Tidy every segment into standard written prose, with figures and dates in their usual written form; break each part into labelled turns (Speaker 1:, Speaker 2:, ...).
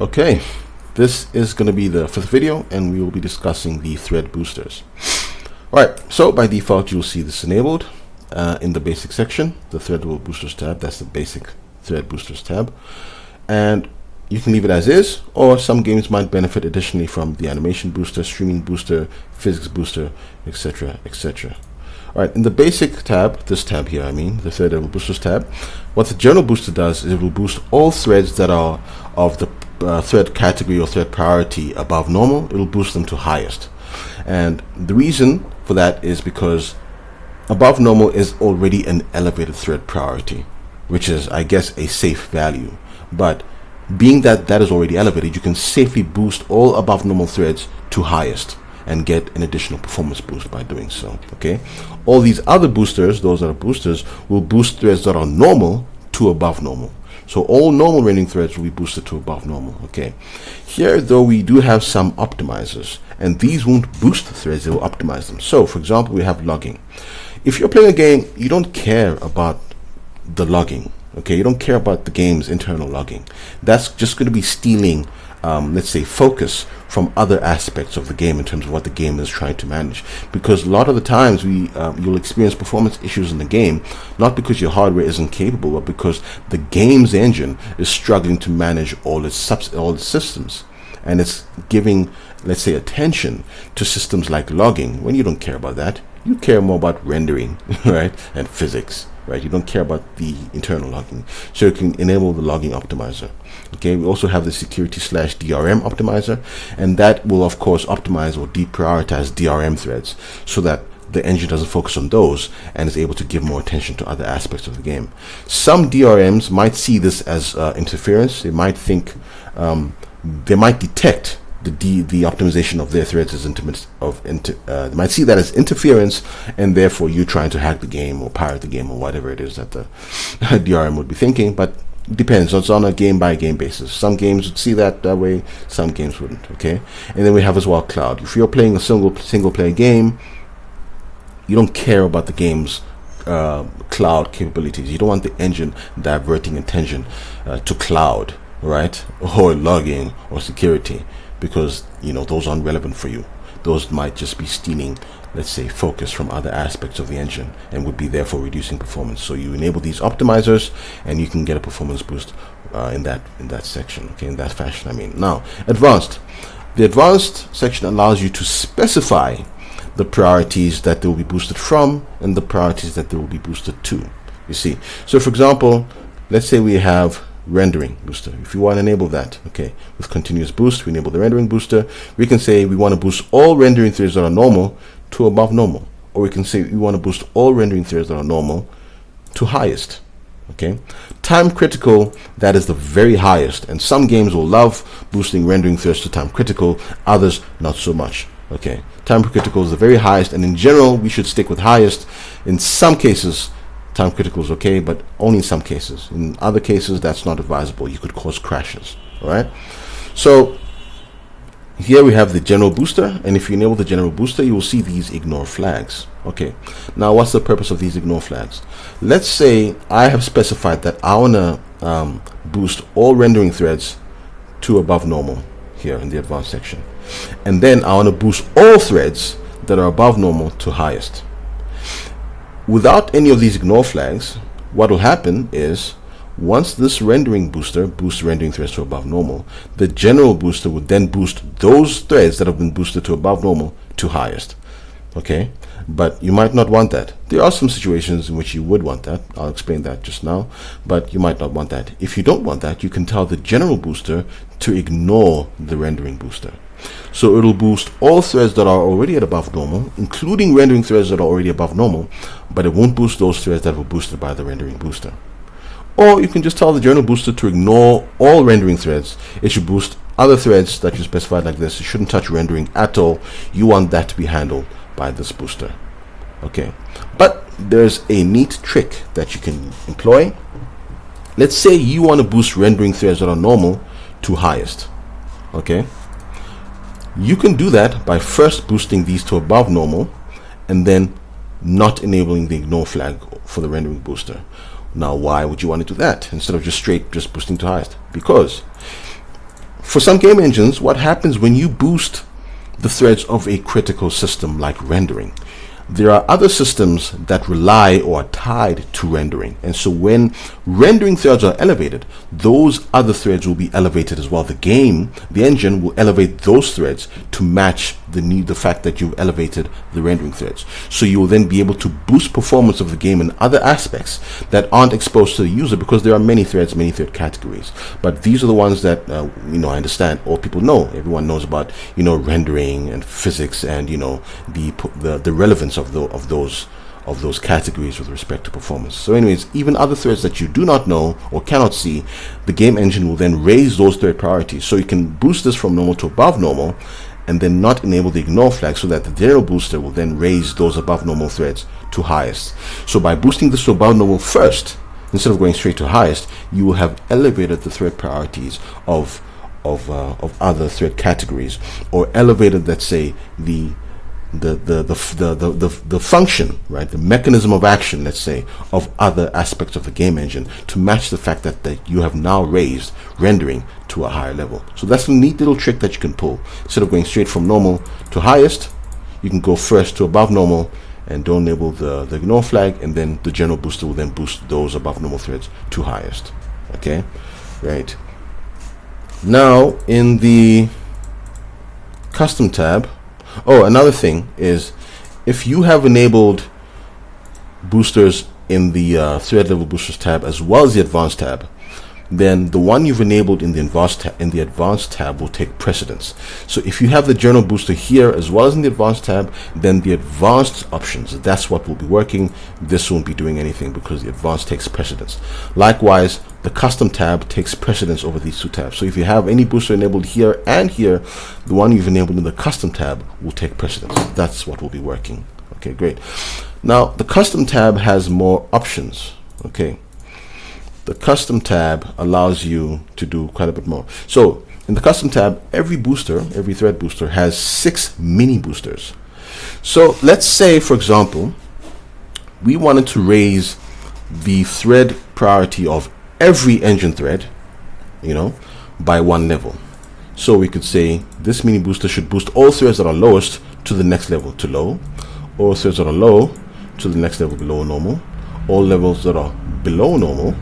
Speaker 1: Okay, this is going to be the fifth video, and we will be discussing the thread boosters. Alright, so by default you'll see this enabled in the basic section, the thread boosters tab. That's the basic thread boosters tab, and you can leave it as is, or some games might benefit additionally from the animation booster, streaming booster, physics booster, etc, etc. Alright, in the basic tab, this tab here, the thread boosters tab, what the general booster does is it will boost all threads that are of the thread category or thread priority above normal. It will boost them to highest, and the reason for that is because above normal is already an elevated thread priority, which is, I guess, a safe value. But being that that is already elevated, you can safely boost all above normal threads to highest and get an additional performance boost by doing so. Okay, all these other boosters, those that are boosters, will boost threads that are normal to above normal. So all normal rendering threads will be boosted to above normal. Okay, here though we do have some optimizers, and these won't boost the threads, they will optimize them. So for example, we have logging. If you're playing a game, you don't care about the logging. Okay, you don't care about the game's internal logging. That's just going to be stealing, let's say, focus from other aspects of the game in terms of what the game is trying to manage. Because a lot of the times you'll experience performance issues in the game, not because your hardware isn't capable, but because the game's engine is struggling to manage all its systems, and it's giving, let's say, attention to systems like logging when you don't care about that. You care more about rendering, right, and physics. Right, you don't care about the internal logging, so you can enable the logging optimizer. Okay, we also have the security/DRM optimizer, and that will of course optimize or deprioritize DRM threads so that the engine doesn't focus on those and is able to give more attention to other aspects of the game. Some DRMs might see this as interference. They might think they might detect the optimization of their threads as they might see that as interference, and therefore you trying to hack the game or pirate the game or whatever it is that the DRM would be thinking. But it depends. It's on a game by game basis. Some games would see that way, some games wouldn't. Okay, and then we have as well cloud. If you're playing a single player game, you don't care about the game's cloud capabilities. You don't want the engine diverting attention to cloud, right, or logging or security, because those aren't relevant for you. Those might just be stealing, let's say, focus from other aspects of the engine and would be therefore reducing performance. So you enable these optimizers and you can get a performance boost in that section. Okay, in that fashion. Now, advanced. The advanced section allows you to specify the priorities that they will be boosted from and the priorities that they will be boosted to. You see, so for example, let's say we have rendering booster. If you want to enable that, okay, with continuous boost, we enable the rendering booster. We can say we want to boost all rendering threads that are normal to above normal, or we can say we want to boost all rendering threads that are normal to highest. Okay, time critical, that is the very highest, and some games will love boosting rendering threads to time critical, others not so much. Okay, time critical is the very highest, and in general we should stick with highest. In some cases time critical is okay, but only in some cases. In other cases, that's not advisable. You could cause crashes. All right. So here we have the general booster, and if you enable the general booster, you will see these ignore flags. Okay. Now, what's the purpose of these ignore flags? Let's say I have specified that I want to boost all rendering threads to above normal here in the advanced section, and then I want to boost all threads that are above normal to highest. Without any of these ignore flags, what will happen is once this rendering booster boosts rendering threads to above normal, the general booster would then boost those threads that have been boosted to above normal to highest. Okay, but you might not want that. There are some situations in which you would want that. I'll explain that just now, but you might not want that. If you don't want that, you can tell the general booster to ignore the rendering booster. So it'll boost all threads that are already at above normal, including rendering threads that are already above normal, but it won't boost those threads that were boosted by the rendering booster. Or you can just tell the general booster to ignore all rendering threads. It should boost other threads that you specified like this. You shouldn't touch rendering at all. You want that to be handled by this booster. Okay, but there's a neat trick that you can employ. Let's say you want to boost rendering threads that are normal to highest. Okay, you can do that by first boosting these to above normal and then not enabling the ignore flag for the rendering booster. Now, why would you want to do that instead of just boosting to highest? Because For some game engines, what happens when you boost the threads of a critical system like rendering? There are other systems that rely or are tied to rendering, and so when rendering threads are elevated, those other threads will be elevated as well. The engine will elevate those threads to match the fact that you've elevated the rendering threads. So you will then be able to boost performance of the game in other aspects that aren't exposed to the user, because there are many threads, many thread categories. But these are the ones that I understand, or people know. Everyone knows about rendering and physics and the relevance of those categories with respect to performance. So anyways, even other threads that you do not know or cannot see, the game engine will then raise those thread priorities. So you can boost this from normal to above normal, and then not enable the ignore flag, so that the general booster will then raise those above normal threads to highest. So by boosting this to above normal first, instead of going straight to highest, you will have elevated the thread priorities of other thread categories, or elevated, let's say, the function, right, the mechanism of action, let's say, of other aspects of the game engine to match the fact that you have now raised rendering to a higher level. So that's a neat little trick that you can pull. Instead of going straight from normal to highest, you can go first to above normal and don't enable the ignore flag, and then the general booster will then boost those above normal threads to highest. Okay, right. Now in the custom tab, another thing is, if you have enabled boosters in the thread level boosters tab as well as the advanced tab, then the one you've enabled in the advanced tab will take precedence. So if you have the general booster here as well as in the advanced tab, then the advanced options, that's what will be working. This won't be doing anything because the advanced takes precedence. Likewise, the custom tab takes precedence over these two tabs. So if you have any booster enabled here and here, the one you've enabled in the custom tab will take precedence. That's what will be working. Okay, great. Now the custom tab has more options. Okay, the custom tab allows you to do quite a bit more. So in the custom tab, every thread booster has 6 mini boosters. So let's say, for example, we wanted to raise the thread priority of every engine thread, by 1 level. So we could say this mini booster should boost all threads that are lowest to the next level to low, all threads that are low to the next level below normal, all levels that are below normal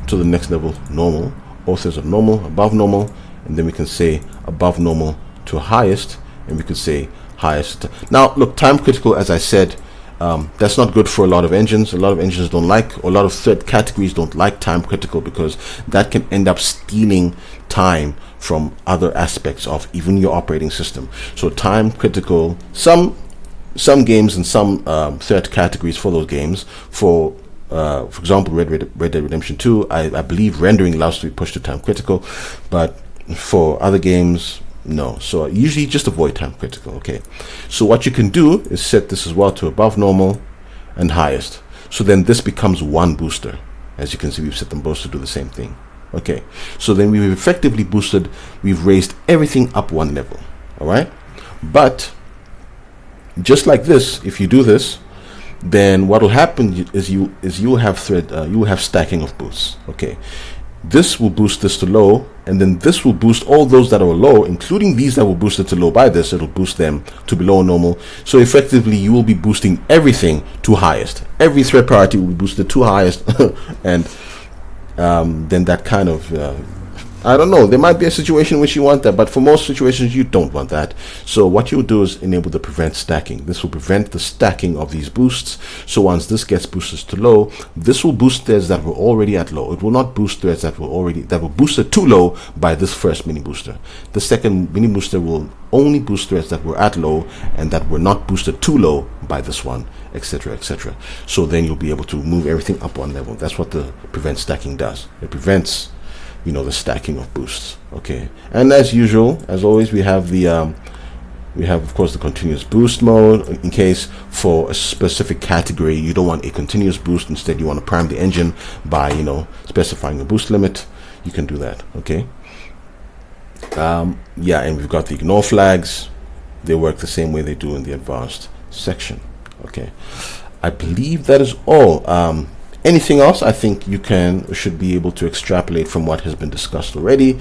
Speaker 1: to the next level normal, all threads are normal above normal, and then we can say above normal to highest, and we could say highest. Now look, time critical, as I said, that's not good for a lot of engines. A lot of engines don't like, or a lot of thread categories don't like time critical, because that can end up stealing time from other aspects of even your operating system. So time critical, some games and some thread categories for those games, for example, Red Dead Redemption 2, I believe rendering allows to be pushed to time critical, but for other games, no. So usually just avoid time critical. Okay, so what you can do is set this as well to above normal and highest. So then this becomes 1 booster. As you can see, we've set them both to do the same thing. Okay, so then we've effectively boosted, we've raised everything up 1 level. All right, but just like this, if you do this, then what will happen is you will have stacking of boosts. Okay, this will boost this to low, and then this will boost all those that are low, including these that were boosted to low by this. It'll boost them to below normal. So effectively, you will be boosting everything to highest. Every thread priority will be boosted to highest, and then that kind of I don't know, there might be a situation in which you want that, but for most situations you don't want that. So what you'll do is enable the prevent stacking. This will prevent the stacking of these boosts. So once this gets boosted to low, this will boost threads that were already at low. It will not boost threads that were boosted too low by this first mini booster. The second mini booster will only boost threads that were at low and that were not boosted too low by this one, etc., etc. So then you'll be able to move everything up 1 level. That's what the prevent stacking does. It prevents the stacking of boosts. Okay, and as usual, as always, we have of course the continuous boost mode, in case for a specific category you don't want a continuous boost, instead you want to prime the engine by specifying a boost limit. You can do that. Okay, yeah, and we've got the ignore flags. They work the same way they do in the advanced section. Okay, I believe that is all. Anything else, I think you should be able to extrapolate from what has been discussed already.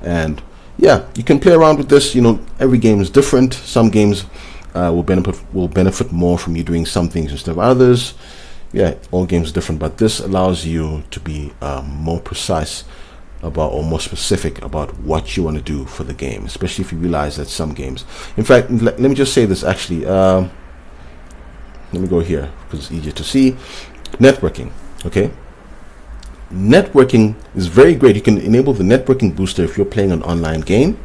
Speaker 1: And yeah, you can play around with this. You know, every game is different. Some games will benefit more from you doing some things instead of others. Yeah, all games are different, but this allows you to be more precise about, or more specific about, what you want to do for the game, especially if you realize that some games, in fact, let me just say this actually, let me go here because it's easier to see. Networking. Okay, networking is very great. You can enable the networking booster if you're playing an online game,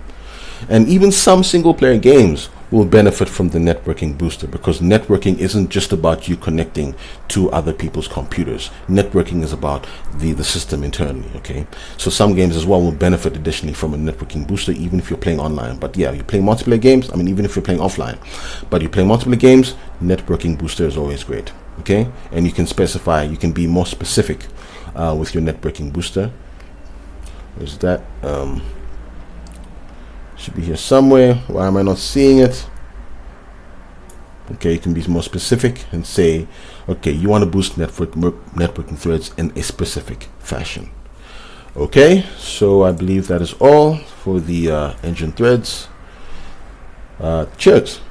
Speaker 1: and even some single player games will benefit from the networking booster, because networking isn't just about you connecting to other people's computers. Networking is about the system internally. Okay, so some games as well will benefit additionally from a networking booster, even if you're playing online. But yeah, you play multiplayer games, I mean, even if you're playing offline, but you play multiplayer games, networking booster is always great. Okay, and you can specify, you can be more specific with your networking booster. Where's that? Should be here somewhere. Why am I not seeing it? Okay, you can be more specific and say, okay, you want to boost networking threads in a specific fashion. Okay, so I believe that is all for the engine threads. Cheers.